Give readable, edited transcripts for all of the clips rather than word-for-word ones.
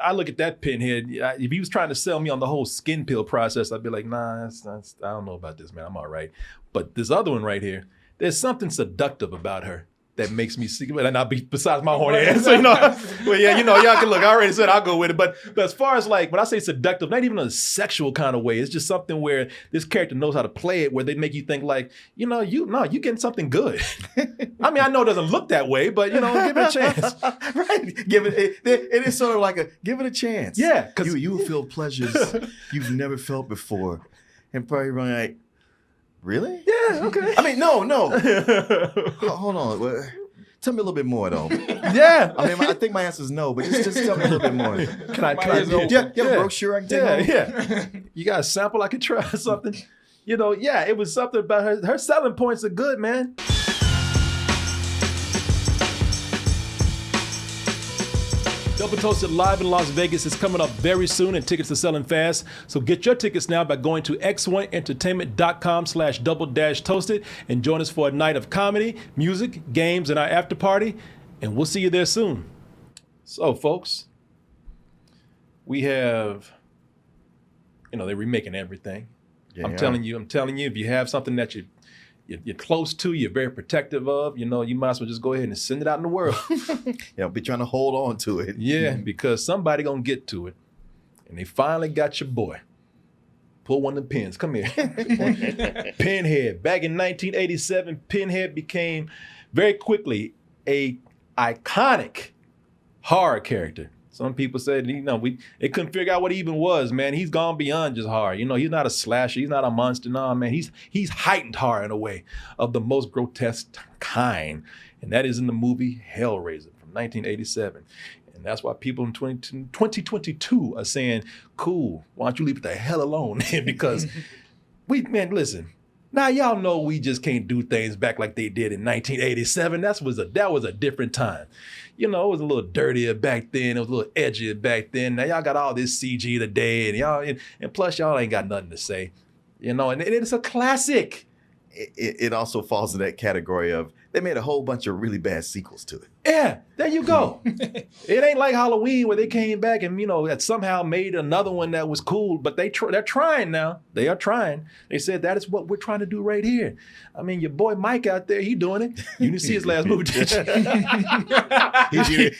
I look at that Pinhead. If he was trying to sell me on the whole skin peel process, I'd be like, nah, I don't know about this, man. I'm all right. But this other one right here, there's something seductive about her that makes me see, and I'll be besides my horny ass. So, well, yeah, y'all can look. I already said I'll go with it. But as far as like, when I say seductive, not even in a sexual kind of way. It's just something where this character knows how to play it, where they make you think like, you getting something good. I mean, I know it doesn't look that way, but give it a chance. Right? Give it is sort of like give it a chance. Yeah, because you will feel pleasures you've never felt before, and probably like, really? Yeah, okay. I mean, no. Hold on. Tell me a little bit more, though. Yeah. I mean, I think my answer is no, but just tell me a little bit more. Can I you have a brochure I can take home? Yeah. You got a sample I could try or something? It was something about her. Her selling points are good, man. Double Toasted live in Las Vegas is coming up very soon and tickets are selling fast. So get your tickets now by going to x1entertainment.com/double-toasted and join us for a night of comedy, music, games, and our after party. And we'll see you there soon. So folks, we have, they're remaking everything. Yeah. I'm telling you, if you have something that you're close to, you're very protective of, you might as well just go ahead and send it out in the world. Yeah, be trying to hold on to it. Yeah, because somebody gonna get to it. And they finally got your boy. Pull one of the pins. Come here. Pinhead. Back in 1987, Pinhead became very quickly a iconic horror character. Some people said, they couldn't figure out what he even was, man. He's gone beyond just horror. He's not a slasher. He's not a monster. No, man. He's heightened horror in a way of the most grotesque kind. And that is in the movie Hellraiser from 1987. And that's why people in 2022 are saying, cool, why don't you leave it the hell alone? Because listen. Now y'all know we just can't do things back like they did in 1987. That was a different time. It was a little dirtier back then. It was a little edgier back then. Now y'all got all this CG today, and plus y'all ain't got nothing to say. And it's a classic. It also falls in that category of they made a whole bunch of really bad sequels to it. Yeah, there you go. It ain't like Halloween where they came back and that somehow made another one that was cool. But they're trying now. They are trying. They said that is what we're trying to do right here. I mean, your boy Mike out there, he doing it. You didn't see his last movie, did you?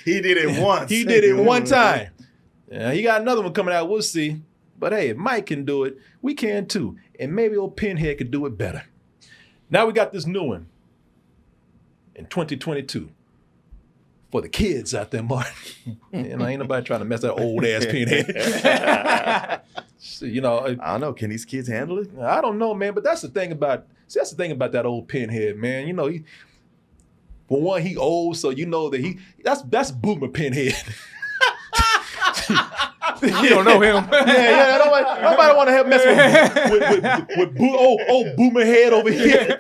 He did it once. He did it one time. Yeah, he got another one coming out. We'll see. But hey, if Mike can do it, we can too. And maybe old Pinhead could do it better. Now we got this new one in 2022 for the kids out there, Martin. Ain't nobody trying to mess that old ass Pinhead. So, I don't know. Can these kids handle it? I don't know, man. But that's the thing about that old Pinhead, man. For one, he old, so that that's Boomer Pinhead. You don't know him. Yeah. Nobody want to mess with old Boomer head over here.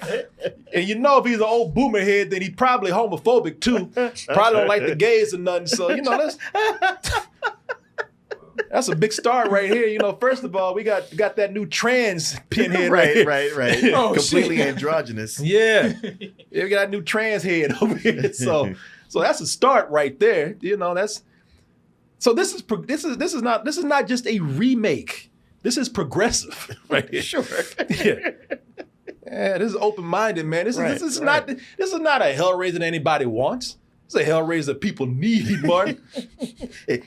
And if he's an old Boomer head, then he's probably homophobic too. Probably don't like the gays or nothing. So that's a big start right here. First of all, we got that new trans Pinhead right. Oh, completely androgynous. Yeah, we got a new trans head over here. So that's a start right there. So this is not just a remake. This is progressive, right here. Sure. Yeah, this is open-minded, man. This is not a Hellraiser that anybody wants. It's a Hellraiser people need, Martin. A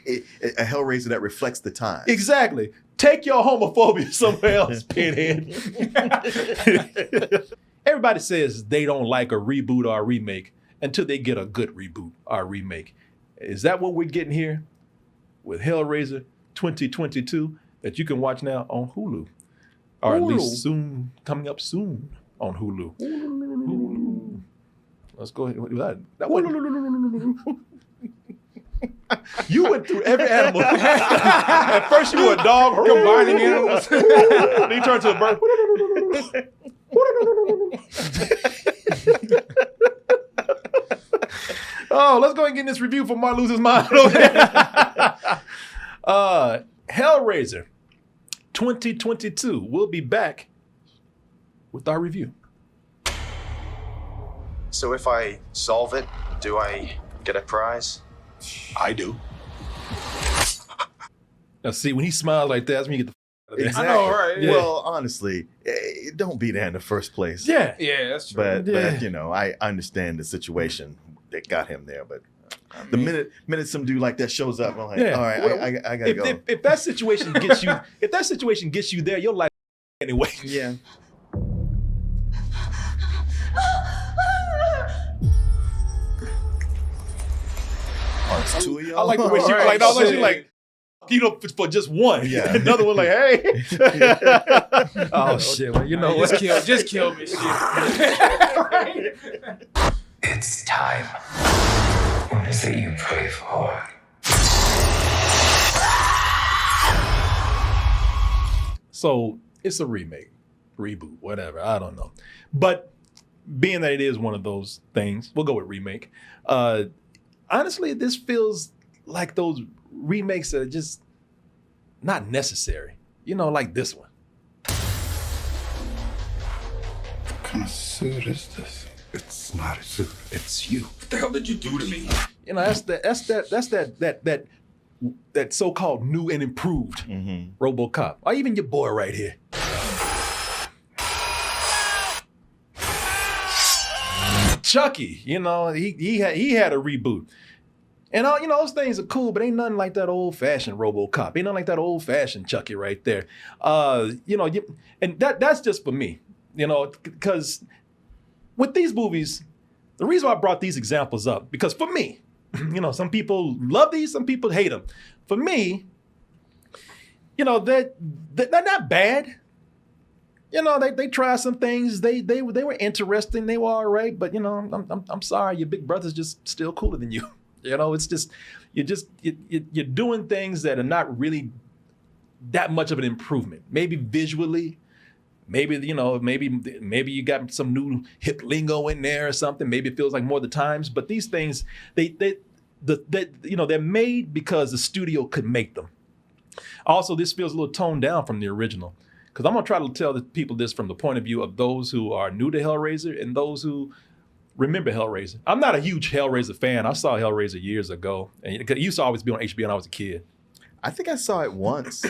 Hellraiser that reflects the time. Exactly. Take your homophobia somewhere else, Pinhead. Everybody says they don't like a reboot or a remake until they get a good reboot or a remake. Is that what we're getting here with Hellraiser 2022 that you can watch now on Hulu? Or at least soon, coming up soon on Hulu. Hulu. Let's go ahead. That one. You went through every animal. At first you were a dog. Combining animals. Then you turned to a bird. Oh, let's go and get this review for Martin loses his mind. Hellraiser 2022. We'll be back with our review. So if I solve it, do I get a prize? I do. Now, see, when he smiles like that, that's when you get the f- out of there. Exactly. I know, right? Yeah. Well, honestly, don't be there in the first place. Yeah. Yeah, that's true. But Yeah. you know, I understand the situation that got him there. But I the mean, minute some dude like that shows up, I'm like, Yeah. all right, Well, I gotta go. If that situation gets you, if that situation gets you there, your life anyway. Yeah. Oh, it's two of y'all. I like the way she Right, like, shit. she like, you know, for just one. Yeah. Another one like, hey. Oh shit! Well, you know what? just kill me, shit. It's time. What is it you pray for? So it's a remake, reboot, whatever. I don't know. But being that it is one of those things, we'll go with remake. Honestly, this feels like those remakes that are just not necessary. You know, like this one. What kind of suit is this? It's not a suit. It's you. What the hell did you do to me? You know, that's that so-called new and improved RoboCop, or even your boy right here. Chucky, you know, he had a reboot. And all, you know, those things are cool, but ain't nothing like that old-fashioned RoboCop. Ain't nothing like that old-fashioned Chucky right there. You know, and that's just for me, you know, because with these movies, the reason why I brought these examples up, because for me, you know, some people love these, some people hate them. For me, you know, they're not bad. You know, they tried some things. They were interesting. They were all right. But you know, I'm sorry, your big brother's just still cooler than you. You know, it's just you're doing things that are not really that much of an improvement. Maybe visually, maybe you know, maybe you got some new hip lingo in there or something. Maybe it feels like more of the times. But these things, they you know, they're made because the studio could make them. Also, this feels a little toned down from the original. Because I'm going to try to tell the people this from the point of view of those who are new to Hellraiser and those who remember Hellraiser. I'm not a huge Hellraiser fan. I saw Hellraiser years ago. And it used to always be on HBO when I was a kid. I think I saw it once,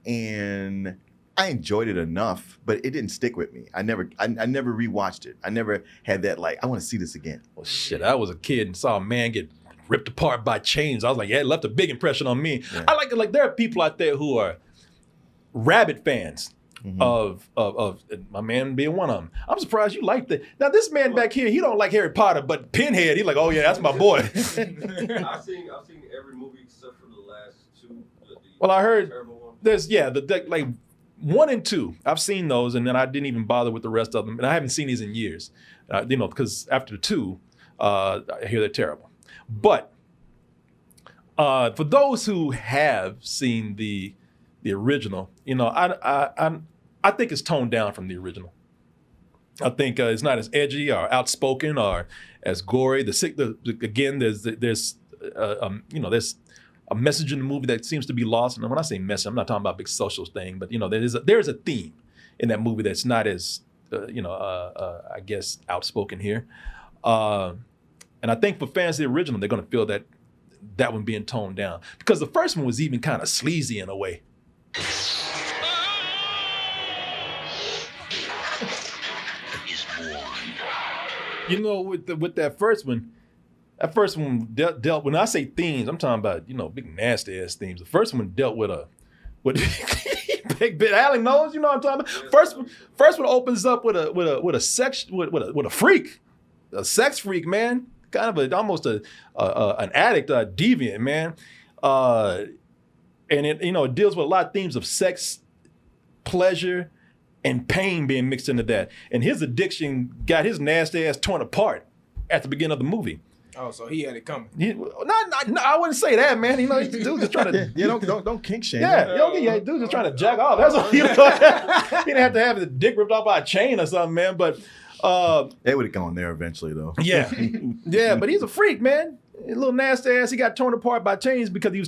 and I enjoyed it enough, but it didn't stick with me. I never rewatched it. I never had that like, I want to see this again. Well, shit, I was a kid and saw a man get ripped apart by chains. I was like, yeah, it left a big impression on me. Yeah. I like it. Like, there are people out there who are rabid fans of my man being one of them. I'm surprised you like that. Now, this man back here, he don't like Harry Potter, but Pinhead, he's like, oh yeah, that's my boy. I've seen every movie except for the last two. Well, I heard terrible one. there's like 1 and 2. I've seen those, and then I didn't even bother with the rest of them, and I haven't seen these in years. You know, because after the 2, I hear they're terrible. But for those who have seen the original, you know, I think it's toned down from the original. I think it's not as edgy or outspoken or as gory. Again, there's you know, there's a message in the movie that seems to be lost. And when I say message, I'm not talking about a big social thing, but you know, there's a theme in that movie that's not as you know, I guess outspoken here. And I think for fans of the original, they're going to feel that one being toned down, because the first one was even kind of sleazy in a way. You know, with that first one dealt, when I say themes, I'm talking about, you know, big nasty ass themes. The first one dealt with big Allen knows, you know what I'm talking about. First one opens up with a freak, a sex freak, man. Kind of almost an addict, a deviant, man. And it, you know, it deals with a lot of themes of sex, pleasure, and pain being mixed into that. And his addiction got his nasty ass torn apart at the beginning of the movie. Oh, so he had it coming. No, I wouldn't say that, man. You know, dude just trying to. Yeah, don't kink shame. Yeah, dude just trying to jack off. That's what, you know, he didn't have to have his dick ripped off by a chain or something, man. But They would have gone there eventually, though. yeah, yeah. But he's a freak, man. A little nasty ass. He got torn apart by chains because he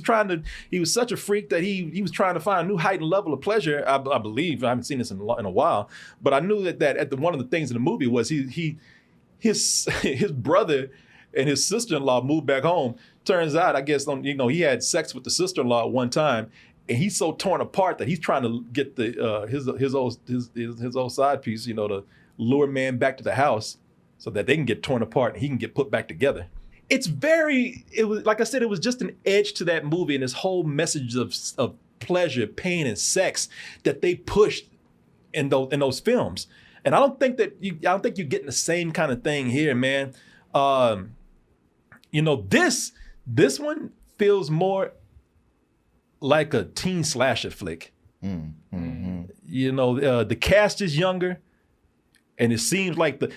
was such a freak that he was trying to find a new heightened level of pleasure. I believe. I haven't seen this in a while, but I knew that at one of the things in the movie was his brother and his sister-in-law moved back home. Turns out, I guess, you know, he had sex with the sister-in-law at one time, and he's so torn apart that he's trying to get the his old side piece, you know, to lure man back to the house so that they can get torn apart and he can get put back together. It was like I said, it was just an edge to that movie and this whole message of pleasure, pain, and sex that they pushed in those films. And I don't think you're getting the same kind of thing here, man. You know, this one feels more like a teen slasher flick. You know, the cast is younger, and it seems like the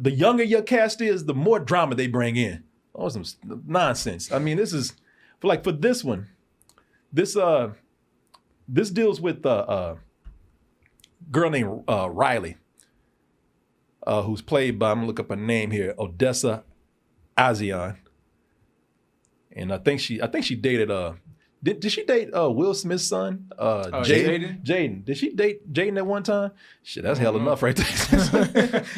younger your cast is, the more drama they bring in. Oh, some nonsense. I mean, this is for this one. This deals with a girl named Riley, who's played by, I'm gonna look up her name here, Odessa Azion. And I think she dated did she date Will Smith's son? Jaden. Did she date Jaden at one time? Shit, that's hell enough right there.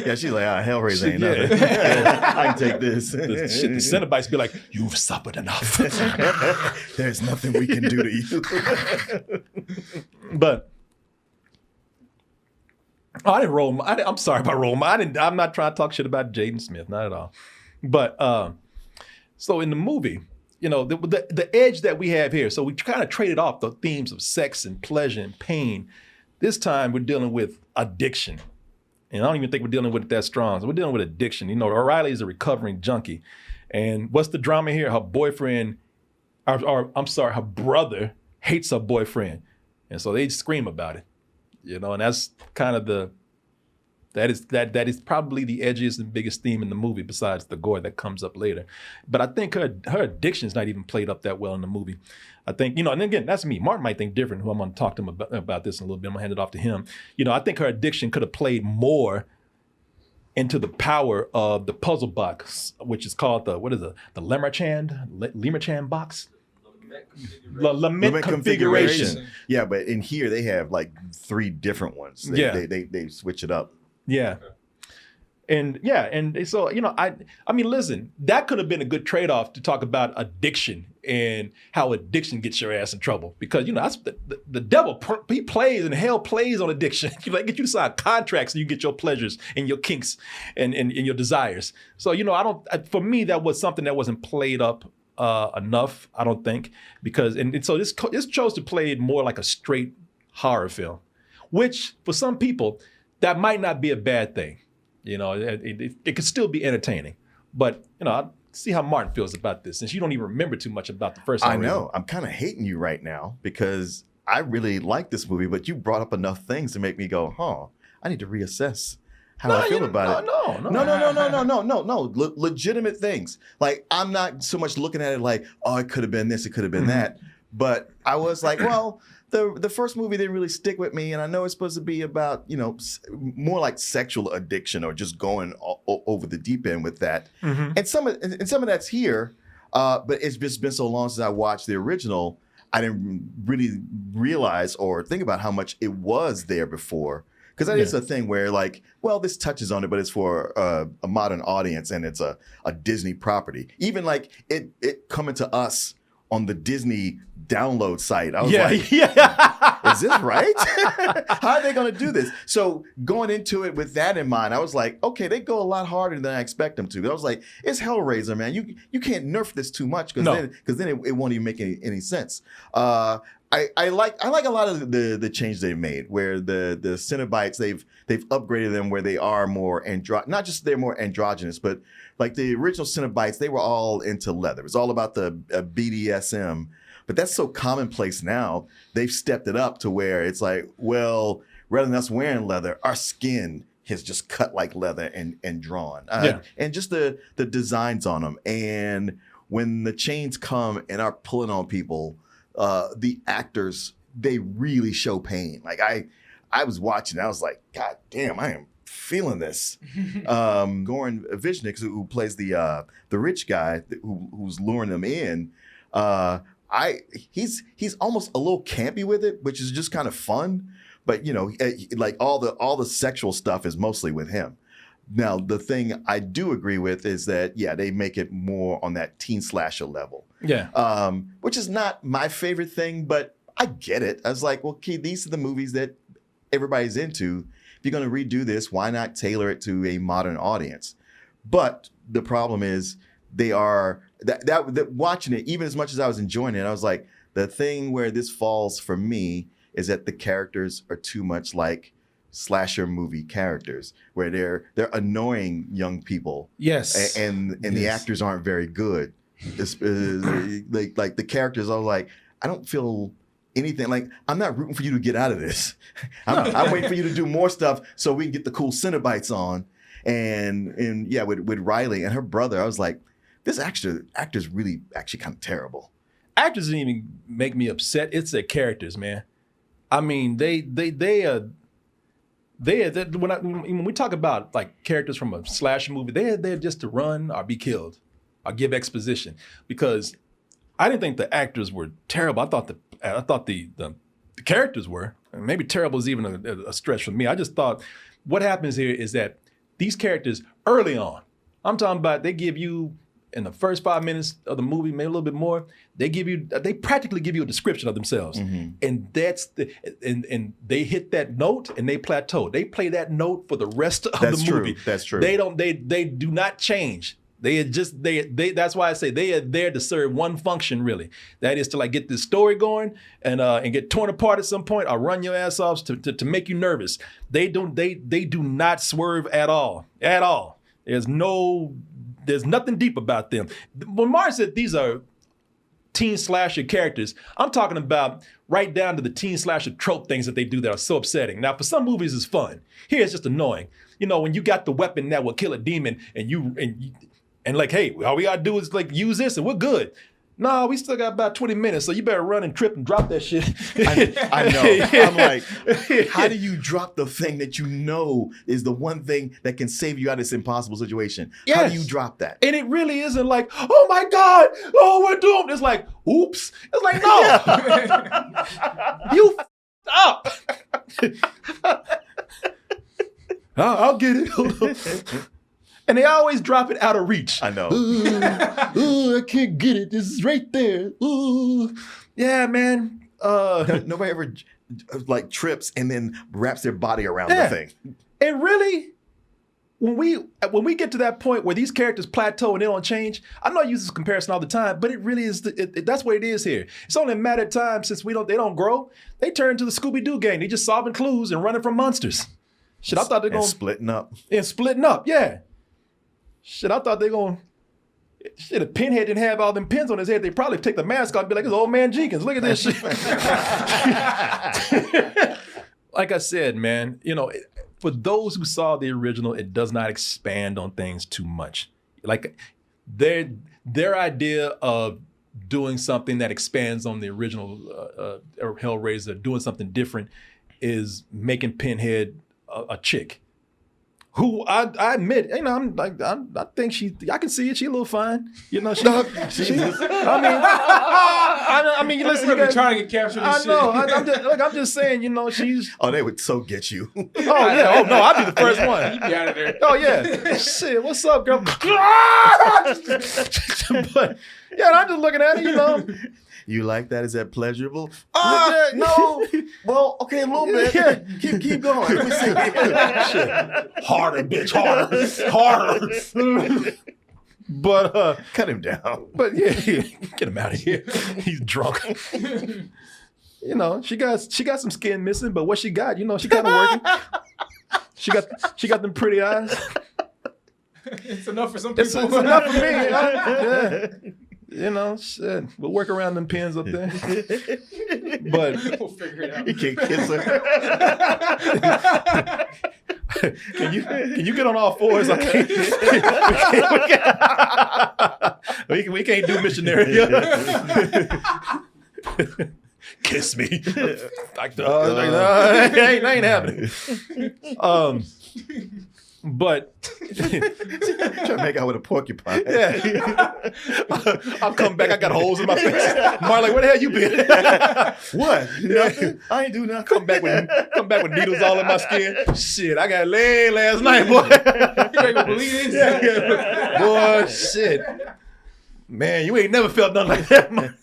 Yeah, she's like, Hellraiser ain't nothing. Yeah, I can take this. The Cenobites be like, you've suffered enough. There's nothing we can do to you. But I didn't roll. I'm sorry about rolling. I'm not trying to talk shit about Jaden Smith, not at all. But so in the movie, you know, the edge that we have here. So we kind of traded off the themes of sex and pleasure and pain. This time we're dealing with addiction, and I don't even think we're dealing with it that strong. So we're dealing with addiction. You know, O'Reilly is a recovering junkie, and what's the drama here? Her boyfriend, her brother hates her boyfriend, and so they scream about it. You know, and that's kind of that is probably the edgiest and biggest theme in the movie, besides the gore that comes up later. But I think her addiction is not even played up that well in the movie. I think, you know, and again, that's me. Martin might think different, who I'm going to talk to him about this in a little bit. I'm going to hand it off to him. You know, I think her addiction could have played more into the power of the puzzle box, which is called the Lemmerchand box? Lament configuration. Yeah, but in here they have like 3 different ones. They switch it up. Yeah. And so, you know, I mean, listen, that could have been a good trade-off to talk about addiction and how addiction gets your ass in trouble. Because, you know, that's the devil, he plays and hell plays on addiction. He like get you to sign contracts so you get your pleasures and your kinks and your desires. So, you know, for me, that was something that wasn't played up enough, I don't think, because so this chose to play it more like a straight horror film, which for some people that might not be a bad thing. You know, it could still be entertaining, but you know, I see how Martin feels about this, since you don't even remember too much about the first. I know I'm kind of hating you right now because I really like this movie, but you brought up enough things to make me go, I need to reassess how I feel about it. No. Legitimate things. Like, I'm not so much looking at it like, oh, it could have been this, it could have been that. But I was like, well, the first movie didn't really stick with me, and I know it's supposed to be about, you know, more like sexual addiction or just going over the deep end with that. And some of that's here, but it's just been so long since I watched the original, I didn't really realize or think about how much it was there before. Because that is a thing where, like, well, this touches on it, but it's for a modern audience, and it's a Disney property. Even like it coming to us on the Disney download site. I was like, is this right? How are they going to do this? So going into it with that in mind, I was like, okay, they go a lot harder than I expect them to. I was like, it's Hellraiser, man. You can't nerf this too much because then it won't even make any sense. I like a lot of the change they've made, where the Cenobites they've upgraded them where they are more not just they're more androgynous, but like the original Cenobites, they were all into leather. It's all about the BDSM, but that's so commonplace now. They've stepped it up to where it's like, well, rather than us wearing leather, our skin is just cut like leather and drawn, and just the designs on them. And when the chains come and are pulling on people, the actors, they really show pain. Like I was watching, I was like, God damn, I am feeling this. Goran Vishnik, who plays the rich guy who's luring them in, he's almost a little campy with it, which is just kind of fun. But you know, like all the sexual stuff is mostly with him. Now, the thing I do agree with is that, yeah, they make it more on that teen slasher level. Yeah. Which is not my favorite thing, but I get it. I was like, well, okay, these are the movies that everybody's into. If you're going to redo this, why not tailor it to a modern audience? But the problem is they are, that watching it, even as much as I was enjoying it, I was like, the thing where this falls for me is that the characters are too much like slasher movie characters, where they're annoying young people. Yes. And the actors aren't very good. Like the characters are like, I don't feel anything. Like, I'm not rooting for you to get out of this. I'm waiting for you to do more stuff so we can get the cool Cenobites on. And yeah, with Riley and her brother, I was like, this actor's really actually kind of terrible. Actors didn't even make me upset. It's their characters, man. I mean, when we talk about like characters from a slasher movie, they're there just to run or be killed or give exposition. Because I didn't think the actors were terrible. I thought the characters were. And maybe terrible is even a stretch for me. I just thought what happens here is that these characters early on, I'm talking about, they give you in the first 5 minutes of the movie, maybe a little bit more, they practically give you a description of themselves. Mm-hmm. And and they hit that note and they plateau. They play that note for the rest of the movie. That's true. They do not change. That's why I say they are there to serve one function, really. That is to like get this story going and get torn apart at some point or run your ass off to make you nervous. They do not swerve at all. At all. There's nothing deep about them. When Martin said these are teen slasher characters, I'm talking about right down to the teen slasher trope things that they do that are so upsetting. Now, for some movies, it's fun. Here, it's just annoying. You know, when you got the weapon that will kill a demon and like, hey, all we gotta do is like use this and we're good. No, we still got about 20 minutes, so you better run and trip and drop that shit. I know. I'm like, how do you drop the thing that you know is the one thing that can save you out of this impossible situation? Yes. How do you drop that? And it really isn't like, oh my God, oh, we're doomed. It's like, oops. It's like, no. You up. I'll get it. And they always drop it out of reach. I know. Ooh, I can't get it. This is right there. Ooh. Yeah, man. Nobody ever like trips and then wraps their body around the thing. And really, when we get to that point where these characters plateau and they don't change, I know I use this comparison all the time, but it really is. That's what it is here. It's only a matter of time since they don't grow. They turn to the Scooby-Doo gang. They just solving clues and running from monsters. Shit, I thought they're going splitting up. And splitting up, yeah. Shit, I thought they gonna. Shit, if Pinhead didn't have all them pins on his head, they'd probably take the mask off and be like, it's old man Jenkins. Look at this shit. Like I said, man, you know, for those who saw the original, it does not expand on things too much. Like their idea of doing something that expands on the original Hellraiser, doing something different, is making Pinhead a chick. Who I admit, you know, I think I can see it. She a little fine, you know. I mean, listen, you guys, trying to get captured. I know. I'm just saying, you know, she's. Oh, they would so get you. Oh yeah. Oh no, I'd be the first one. You'd be out of there. Oh yeah. Shit, what's up, girl? But yeah, I'm just looking at it, you know. You like that? Is that pleasurable? No. Well, okay, a little bit. Yeah. Keep going. Let me see. Shit. Harder, bitch. Harder. But cut him down. But yeah, get him out of here. He's drunk. You know, she got some skin missing, but what she got, you know, she kind of working. She got them pretty eyes. It's enough for some people. It's enough for me. Yeah. You know, shit. We'll work around them pins up there. But we'll figure it out. You can't kiss her. Can you get on all fours? Okay. We can't do missionary. Kiss me. Like, no, ain't happening. But Trying to make out with a porcupine. yeah, I'll come back. I got holes in my face. Marlon, where the hell you been? What? Nothing. I ain't do nothing. come back with needles all in my skin. Shit, I got laid last night, boy. You ain't gonna believe this. Boy, shit. Man, you ain't never felt nothing like that. Man.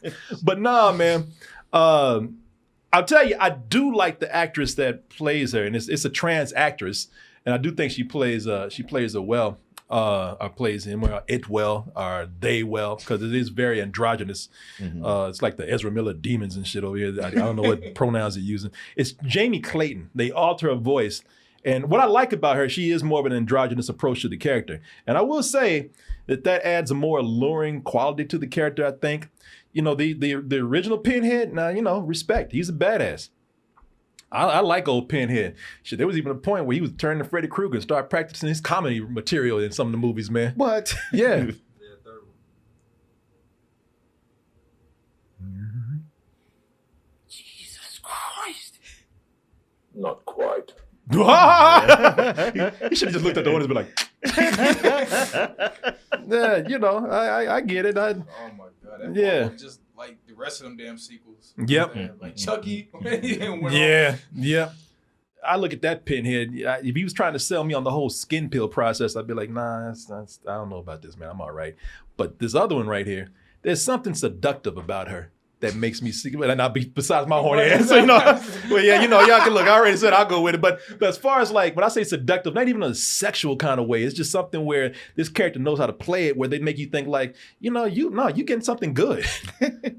But nah, man. I'll tell you, I do like the actress that plays her, and it's a trans actress, and I do think she plays her well, or plays him or it well, or they well, because it is very androgynous. It's like the Ezra Miller demons and shit over here. I don't know what pronouns they're using. It's Jamie Clayton. They alter her voice, and what I like about her, she is more of an androgynous approach to the character, and I will say that adds a more alluring quality to the character, I think. You know, the original Pinhead, now, you know, respect. He's a badass. I like old Pinhead. Shit, there was even a point where he was turning to Freddy Krueger and start practicing his comedy material in some of the movies, man. What? Yeah. Yeah, third one. Jesus Christ. Not quite. He should have just looked at the owners and be like, yeah, you know, I get it. Oh my god. That Yeah. Just like the rest of them damn sequels. Yep. Like Chucky. Yeah. I look at that Pinhead. If he was trying to sell me on the whole skin peel process, I'd be like, nah, I don't know about this, man. I'm all right. But this other one right here, there's something seductive about her that makes me see, and I'll be besides my horny ass. So, you know, well, yeah, you know, y'all can look. I already said I'll go with it. But as far as like when I say seductive, not even in a sexual kind of way. It's just something where this character knows how to play it, where they make you think like, you know, you getting something good.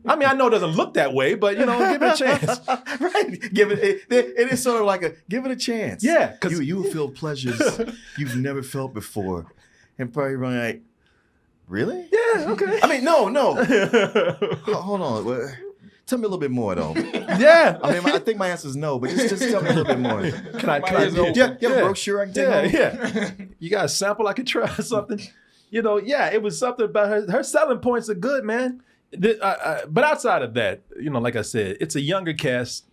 I mean, I know it doesn't look that way, but you know, give it a chance. Right? Give it. It is sort of like give it a chance. Yeah, because you will feel pleasures you've never felt before, and probably like, really? yeah, okay. I mean, no. Hold on. Well, tell me a little bit more, though. Yeah. I mean, I think my answer is no, but just tell me a little bit more. Can I You have a brochure I can take home? Yeah. You got a sample I could try or something? You know, yeah, it was something about her. Her selling points are good, man. But outside of that, you know, like I said, it's a younger cast.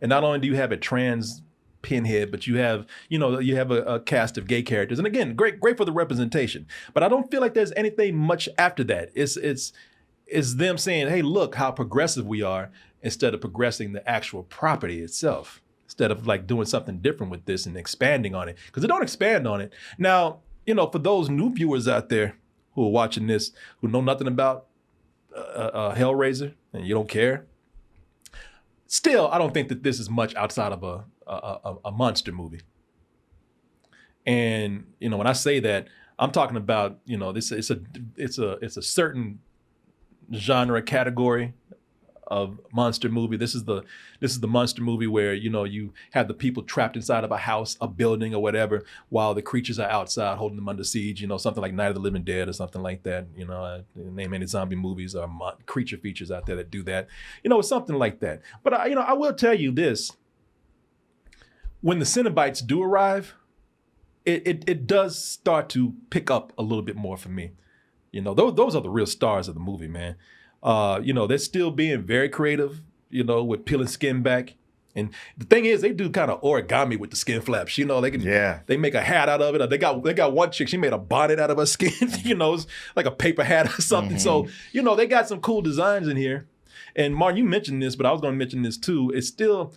And not only do you have a trans Pinhead, but you have a cast of gay characters. And again, great for the representation. But I don't feel like there's anything much after that. It's them saying, hey, look how progressive we are, instead of progressing the actual property itself. Instead of like doing something different with this and expanding on it. Because they don't expand on it. Now, you know, for those new viewers out there who are watching this, who know nothing about Hellraiser, and you don't care, still, I don't think that this is much outside of a monster movie. And you know, when I say that, I'm talking about, you know, it's a certain genre category of monster movie. This is the monster movie where, you know, you have the people trapped inside of a house, a building, or whatever, while the creatures are outside holding them under siege. You know, something like Night of the Living Dead or something like that. You know, name any zombie movies or creature features out there that do that. You know, it's something like that. But I will tell you this: when the Cenobites do arrive, it does start to pick up a little bit more for me. You know, those are the real stars of the movie, man. You know, they're still being very creative, you know, with peeling skin back. And the thing is, they do kind of origami with the skin flaps. You know, they make a hat out of it. Or they got one chick, she made a bonnet out of her skin. You know, it's like a paper hat or something. So, you know, they got some cool designs in here. And Martin, you mentioned this, but I was going to mention this too. It's still,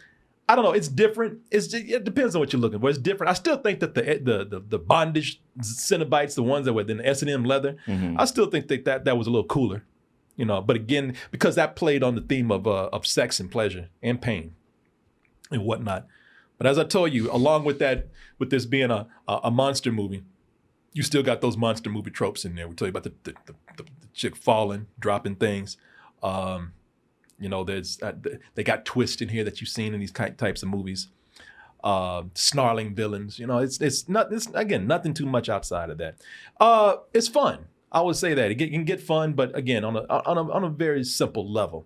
I don't know, it's different. It depends on what you're looking for. It's different. I still think that the bondage Cenobites, the ones that were in the S&M leather, I still think that was a little cooler. You know, but again, because that played on the theme of sex and pleasure and pain and whatnot. But as I told you, along with that, with this being a monster movie, you still got those monster movie tropes in there. We tell you about the chick falling, dropping things. You know, there's they got twists in here that you've seen in these types of movies. Snarling villains. You know, it's nothing too much outside of that. It's fun. I would say that it can get fun, but again, on a very simple level.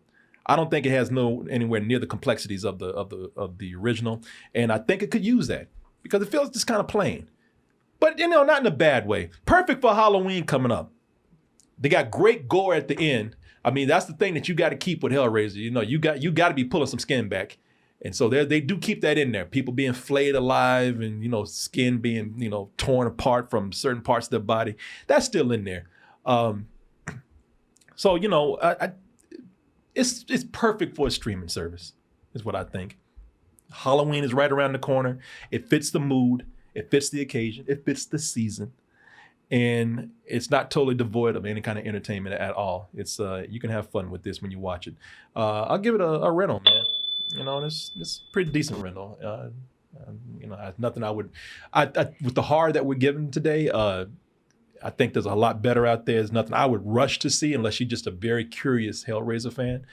I don't think it has anywhere near the complexities of the original, and I think it could use that because it feels just kind of plain, but you know, not in a bad way. Perfect for Halloween coming up. They got great gore at the end. I mean, that's the thing that you got to keep with Hellraiser. You know, you got to be pulling some skin back, And so they do keep that in there. People being flayed alive and, skin being, torn apart from certain parts of their body. That's still in there. So, it's perfect for a streaming service, is what I think. Halloween is right around the corner. It fits the mood. It fits the occasion. It fits the season. And it's not totally devoid of any kind of entertainment at all. It's you can have fun with this when you watch it. I'll give it a rental, man. It's a pretty decent rental. Nothing I would, with the horror that we're given today, I think there's a lot better out there. There's nothing I would rush to see unless you're just a very curious Hellraiser fan.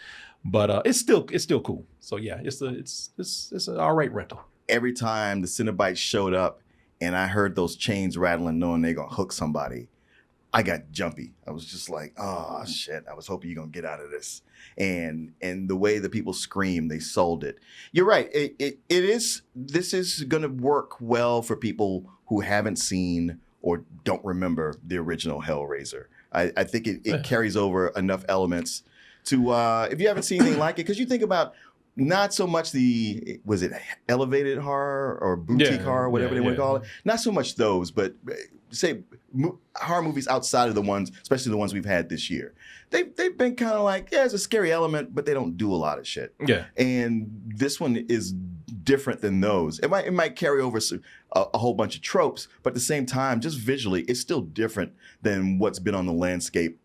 But it's still cool. So yeah, it's an all right rental. Every time the Cenobite showed up and I heard those chains rattling, knowing they're gonna hook somebody, I got jumpy. I was just like, oh shit, I was hoping you're gonna get out of this. And the way the people scream, they sold it. You're right. This is gonna work well for people who haven't seen or don't remember the original Hellraiser. I think it carries over enough elements to, if you haven't seen anything like it, because you think about not so much was it elevated horror or boutique horror, whatever they want to call it? Not so much those, but say horror movies outside of the ones, especially the ones we've had this year. They've been kind of like, there's a scary element, but they don't do a lot of shit. Yeah. And this one is different than those. It might carry over a whole bunch of tropes, but at the same time, just visually, it's still different than what's been on the landscape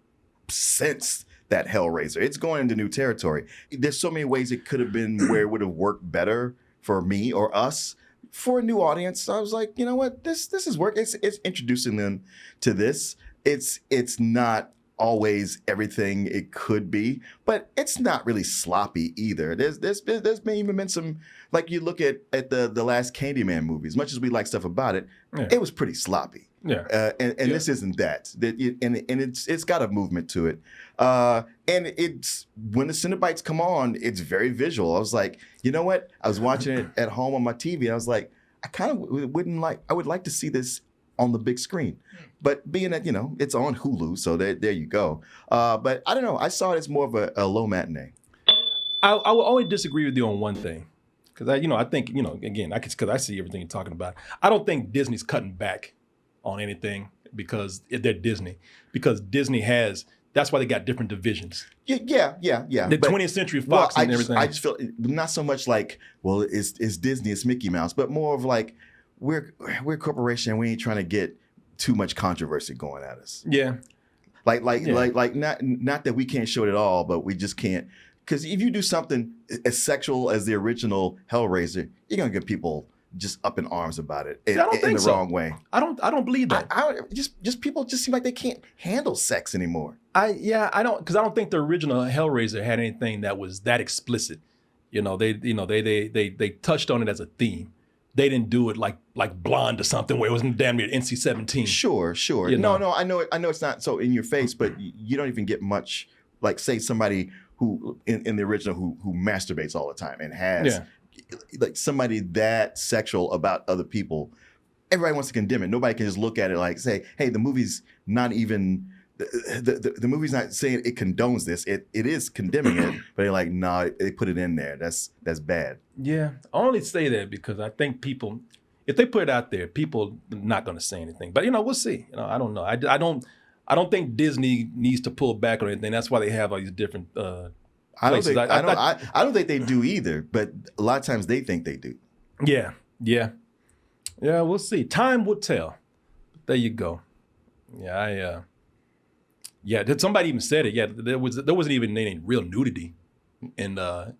since that Hellraiser. It's going into new territory. There's so many ways it could have been where it would have worked better for me or us. For a new audience, I was like, you know what, this is work. It's introducing them to this. It's not always everything it could be, but it's not really sloppy either. There's even been some, like you look at the last Candyman movie, as much as we like stuff about it, it was pretty sloppy. Yeah. And this isn't that. And it's got a movement to it. And it's, when the Cenobites come on, it's very visual. I was like, you know what? I was watching it at home on my TV, and I was like, I would like to see this on the big screen. But being that, it's on Hulu, so there you go. But I don't know. I saw it as more of a low matinee. I will only disagree with you on one thing. Because I think, again, because I see everything you're talking about. I don't think Disney's cutting back on anything because they're Disney. Because Disney that's why they got different divisions. Yeah. The 20th Century Fox and everything. I just feel not so much like, well, it's Disney, it's Mickey Mouse, but more of like, we're a corporation and we ain't trying to get too much controversy going at us. Yeah. Like not that we can't show it at all, but we just can't. Because if you do something as sexual as the original Hellraiser, you're gonna get people just up in arms about it in the wrong way. I don't believe that. Just people just seem like they can't handle sex anymore. I don't think the original Hellraiser had anything that was that explicit. They touched on it as a theme. They didn't do it like Blonde or something where it was damn near NC-17. Sure. No, I know it's not so in your face, but you don't even get much, like say somebody who in the original who masturbates all the time and has like somebody that sexual about other people. Everybody wants to condemn it. Nobody can just look at it like say, hey, the movie's not even the movie's not saying it condones this. It is condemning it, but they're like, nah, they put it in there. That's bad. Yeah, I only say that because I think people, if they put it out there, people are not going to say anything. But we'll see. I don't know. I don't think Disney needs to pull back or anything. That's why they have all these different. I don't think they do either. But a lot of times they think they do. Yeah. We'll see. Time will tell. There you go. Yeah, somebody even said it. Yeah, there wasn't even any real nudity in the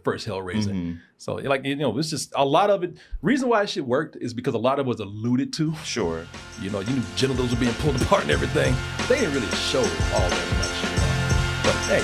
first Hellraiser. Mm-hmm. So it's just a lot of it. Reason why shit worked is because a lot of it was alluded to. Sure. You knew genitals were being pulled apart and everything. They didn't really show all that much. But hey,